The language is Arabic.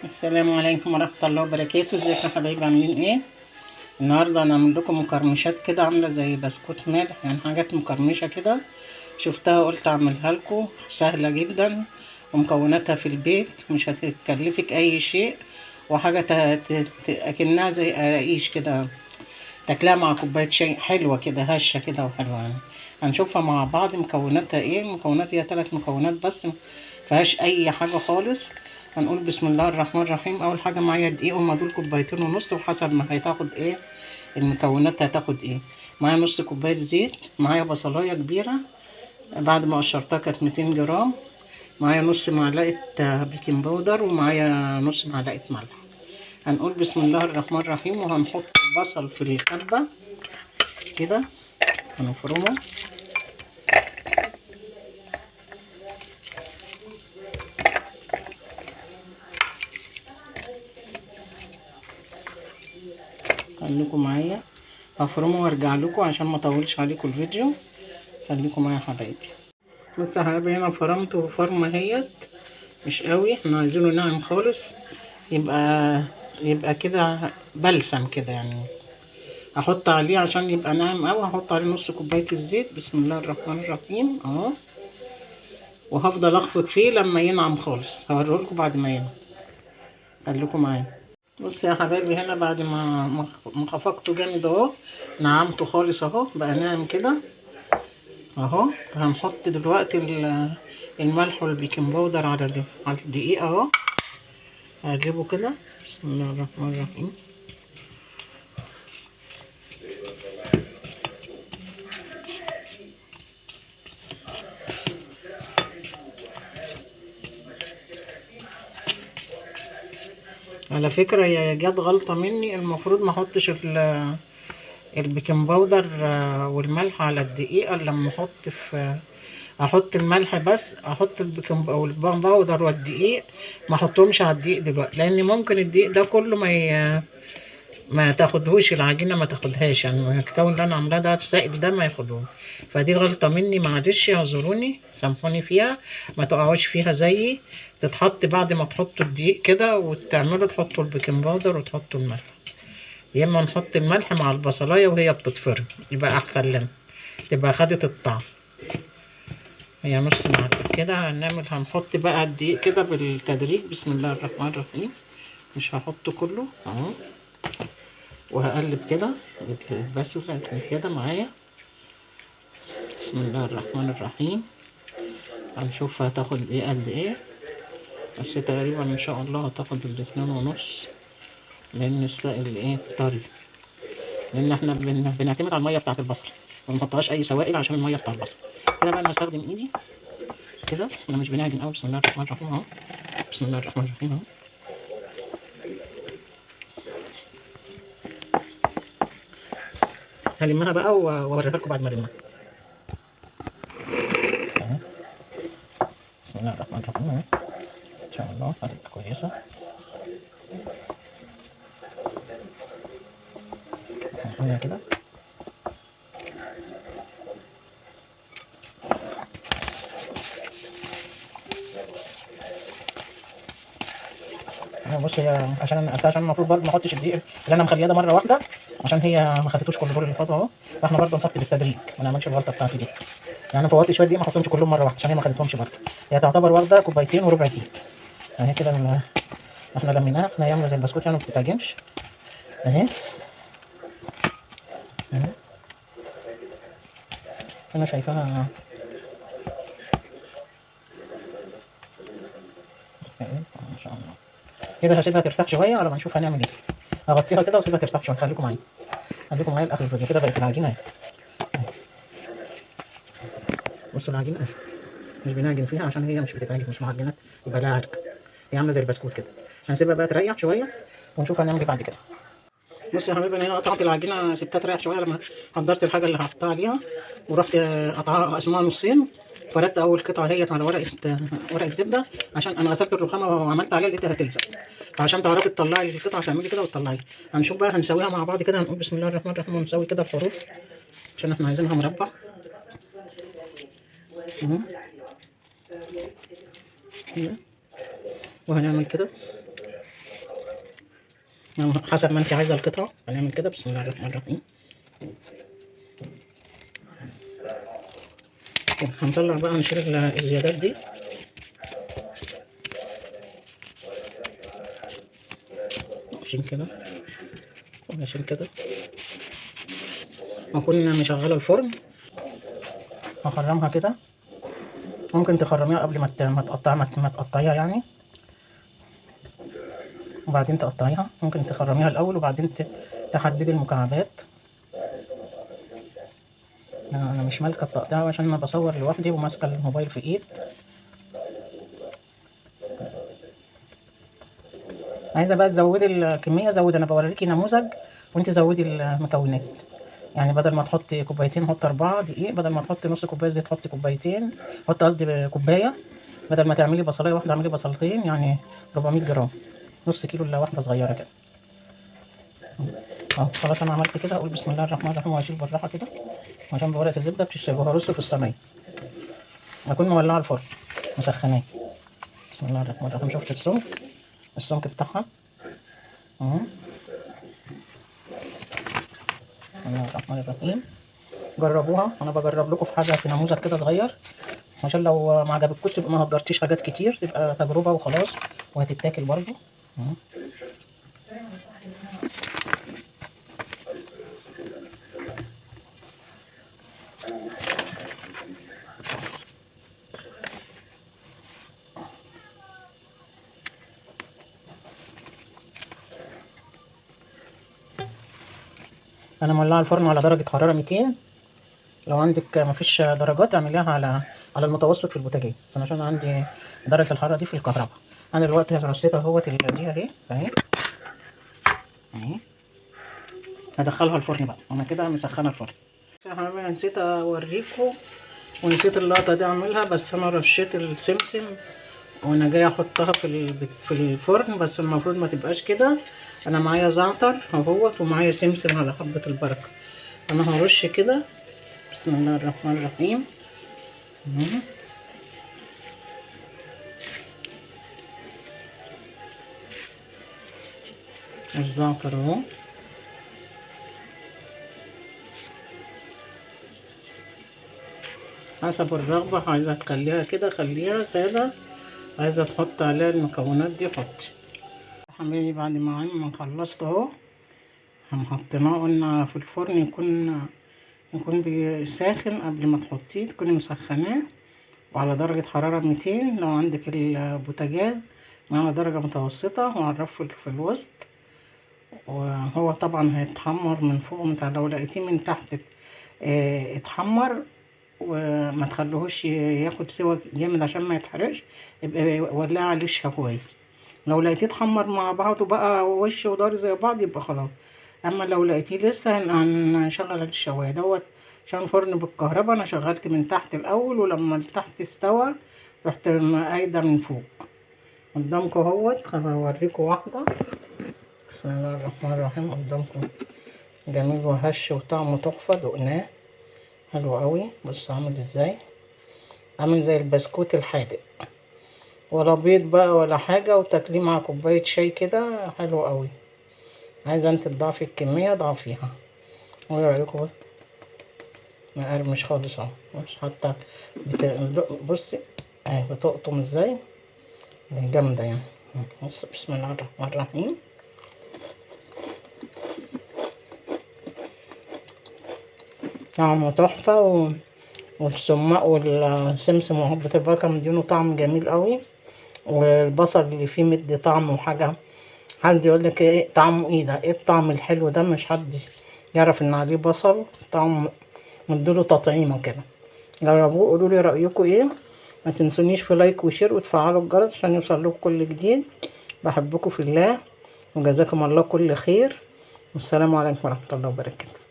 السلام عليكم ورحمة الله وبركاته. ازيكم يا حبايبي، عاملين ايه؟ النهاردة هنعمل لكم مقرمشات كده، عاملة زي بسكوت مالح، يعني حاجات مقرمشة كده. شفتها قلت اعملها لكم، سهلة جدا ومكوناتها في البيت، مش هتكلفك اي شيء، وحاجة اكنها زي قراقيش كده، تاكلها مع كوباية شاي حلوة كده، هشة كده وحلوة يعني. هنشوفها مع بعض مكوناتها ايه. مكوناتها هي 3 مكونات بس، مفيهاش اي حاجة خالص. هنقول بسم الله الرحمن الرحيم. اول حاجة معايا دقيق، هما دول كوبايتين ونص، وحسب ما هتاخد ايه المكونات هتاخد ايه. معايا نص كوباية زيت، معايا بصلاية كبيرة بعد ما قشرتها كانت 200 جرام، معايا نص معلقة بيكنج باودر، ومعايا نص معلقة ملح. هنقول بسم الله الرحمن الرحيم، وهنحط البصل في الكبة كده، هنفرمه. خليكم معايا، هفرمه وارجع لكم عشان ما اطولش عليكم الفيديو. خليكم معايا يا حبايبي. بصوا يا حبايبي، هنا فرمته فرمه اهيت، مش قوي، احنا عايزينه ناعم خالص، يبقى كده بلسم كده يعني. هحط عليه عشان يبقى ناعم قوي، هحط عليه نص كوبايه الزيت. بسم الله الرحمن الرحيم اهو، وهفضل اخفق فيه لما ينعم خالص، هوريهولكم بعد ما ينعم. خليكم معايا. بص يا حبايبي، هنا بعد ما خفقته جامد اهو، نعمته خالص اهو، بقى ناعم كده اهو. هنحط دلوقتي الملح والبيكنج باودر على الدقيق اهو، هقلبه كده. بسم الله الرحمن الرحيم. على فكرة هي جت غلطة مني، المفروض ما احطش البيكنج باودر والملح على الدقيق الا لما احط الملح بس، احط البيكنج باودر والدقيق، ما احطهمش على الدقيق دلوقتي، لان ممكن الدقيق ده كله ما تاخدهوش العجينه، ما تاخدهاش يعني، الكون اللي انا عاملاه ده السائل ده ما ياخدهوش. فدي غلطه مني، معلش اعذروني سامحوني فيها. ما تقعوش فيها زيي. تتحط بعد ما تحطوا الدقيق كده وتعملوا، تحطوا البيكنج باودر وتحطوا الملح، يا اما نحط الملح مع البصلايه وهي بتتفرم، يبقى احسن لنا، تبقى خدت الطعم. هي نص معلقه كده هنحط بقى الدقيق كده بالتدريج. بسم الله الرحمن الرحيم. مش هحطه كله اهو، وهقلب كده بس كده معايا. بسم الله الرحمن الرحيم. هنشوف هتاخد ايه قد ايه، بس تقريبا ان شاء الله هتاخد 2.5، لان السائل ايه طري، لان احنا بنعتمد على الميه بتاعه البصل، ما بنحطهاش اي سوائل عشان الميه بتاع البصل. كده بقى انا هستخدم ايدي كده، انا مش بنعجن قوي. بسم الله الرحمن الرحيم اهو. بسم الله الرحمن الرحيم اهو. هلمها بقى واوريها لكم بعد ما المها اهو. بسم الله الرحمن الرحيم اهو، ان شاء الله هتبقى كويسه. هنا كده بص، هي عشان المفروض برضه ما احطش الدقيق اللي انا مخليه ده مره واحده، عشان هي ما خدتوش كل دول اللي فاتوا اهو. فاحنا برضه نحط بالتدريج، ما نعملش الغلطه بتاعتي دي. يعني انا فوتت شويه دقيق، ما احطهمش كلهم مره واحده عشان هي ما خدتهمش برضه. هي تعتبر واخده كوبايتين وربع دقيق اهي كده. احنا لميناها، احنا هي عامله زي البسكوت يعني، ما بتتعجنش اهي. اهي انا شايفاها ما شاء الله. كده هسيبها ترتاح شويه على ما نشوف هنعمل ايه. هغطيها كده واسيبها ترتاح شويه. خليكم معايا لاخر الفيديو. كده بقت العجينه اهي. بصوا العجينه اهي، مش بنعجن فيها عشان هي مش بتتعجن، مش معجنات يبقى لها عرق، هي عامله زي البسكوت كده. هنسيبها بقى تريح شويه ونشوف هنعمل ايه بعد كده. بص يا حبيبي، انا هنا قطعت العجينه، سبتها تريح شويه لما حضرت الحاجه اللي هحطها عليها، ورحت قطعها اقسمها نصين. فردت اول قطعه هي على ورقه زبده، عشان انا غسلت الرخامه وعملت عليها لقيتها هتلزق، فعشان تعرفي تطلعي القطعه تعملي كده وتطلعيها. هنشوف بقى هنسويها مع بعض كده. هنقول بسم الله الرحمن الرحيم ونسوي كده الحروف عشان احنا عايزينها مربع اهو كده. وهنعمل كده حسب ما انت عايزه القطعه. هنعمل كده بسم الله الرحمن الرحيم. هنطلع بقى نشيل الزيادات دي. عشان كده عشان كده هكون مشغله الفرن. هخرمها كده. ممكن تخرميها قبل ما تقطعيها يعني، وبعدين تقطعيها. ممكن تخرميها الاول وبعدين تحددي المكعبات. انا مش مالكه التقطيع عشان انا بصور لوحدي وماسكه الموبايل في ايد. عايزه بقى تزودي الكميه زودي، انا بوريكي نموذج وانت زودي المكونات. يعني بدل ما تحطي كوبايتين حطي 4 دقيق، بدل ما تحطي نص كوبايه زيت حطي كوبايتين، حطي قصدي كوبايه، بدل ما تعملي بصلايه واحده اعملي بصلتين، يعني 400 جرام، نص كيلو الا واحده صغيره كده. خلاص انا عملت كده. اقول بسم الله الرحمن الرحيم واشيل بالراحه كده عشان بورقه الزبده بتشرب. وهرصه في الصينيه. اكون مولعه الفرن مسخناه. بسم الله الرحمن الرحيم. شفت السمك بتاعها بسم الله الرحمن الرحيم. جربوها. انا بجرب لكم في حاجه، في نموذج كده صغير، عشان لو ما عجبتكوش تبقى ما هدرتيش حاجات كتير، تبقى تجربه وخلاص وهتتاكل برضو. انا مولعه الفرن على درجه حراره 200. لو عندك مفيش درجات اعمليها على المتوسط في البوتاجاز، انا عشان عندي درجه الحراره دي في الكهرباء. انا دلوقتي رصيتها اهوت دي اهي. هدخلها الفرن بقى. انا كده مسخنه الفرن. انا نسيت اوريكم ونسيت اللقطه دي اعملها، بس انا رشيت السمسم وانا جاي احطها في الفرن، بس المفروض ما تبقاش كده. انا معايا زعتر اهوت ومعايا سمسم على حبه البركه. انا هرش كده بسم الله الرحمن الرحيم. الزعتر اهو. حسب الرغبة، عايزة تخليها كده خليها سادة، عايزة تحط عليها المكونات دي حطي. حبيبي بعد ما خلصت اهو، حطيناه قلنا في الفرن يكون بيساخن قبل ما تحطيه، تكوني مسخناه وعلى درجة حرارة 200. لو عندك البوتاجاز على درجة متوسطة وعلى الرف في الوسط. وهو طبعا هيتحمر من فوق لو لقيتيه من تحت اتحمر وما تخلوهوش ياخد سوا جامد عشان ما يتحرقش، يبقى ولع عليه الشوايه. لو لقيتيه اتحمر مع بعضه بقى وش وضهر زي بعض يبقى خلاص. اما لو لقيتيه لسه هنشغل عليه الشوايه دوت. عشان فرن بالكهرباء انا شغلت من تحت الاول، ولما تحت استوى رحت قايده من فوق. قدامكم اهوت. هوريكم واحده بسم الله الرحمن الرحيم. قدامكم جميل وهش وطعمه تحفه. دقناه حلو قوي. بص عامل ازاي، عامل زي البسكوت الحادق، ولا بيض بقى ولا حاجه، وتاكليه مع كوبايه شاي كده حلو قوي. عايزه انت تضعفي الكميه ضعفيها. ايه رايكم؟ مقرمش خالص اهو، مش حتى بصي اهي بتقطم ازاي جامده يعني. بص بسم الله الرحمن الرحيم. طعمه تحفه والسماق والسمسم وحبة البركة مدينه طعم جميل قوي، والبصل اللي فيه مدي طعم وحاجة. حد يقول لك ايه طعمه، ايه ده، ايه الطعم الحلو ده، مش حد يعرف ان عليه بصل. طعم مديله تطعيمه كده. جربوه قولوا لي رايكم ايه. ما تنسونيش في لايك وشير وتفعلوا الجرس عشان يوصل لكم كل جديد. بحبكم في الله وجزاكم الله كل خير، والسلام عليكم ورحمه الله وبركاته.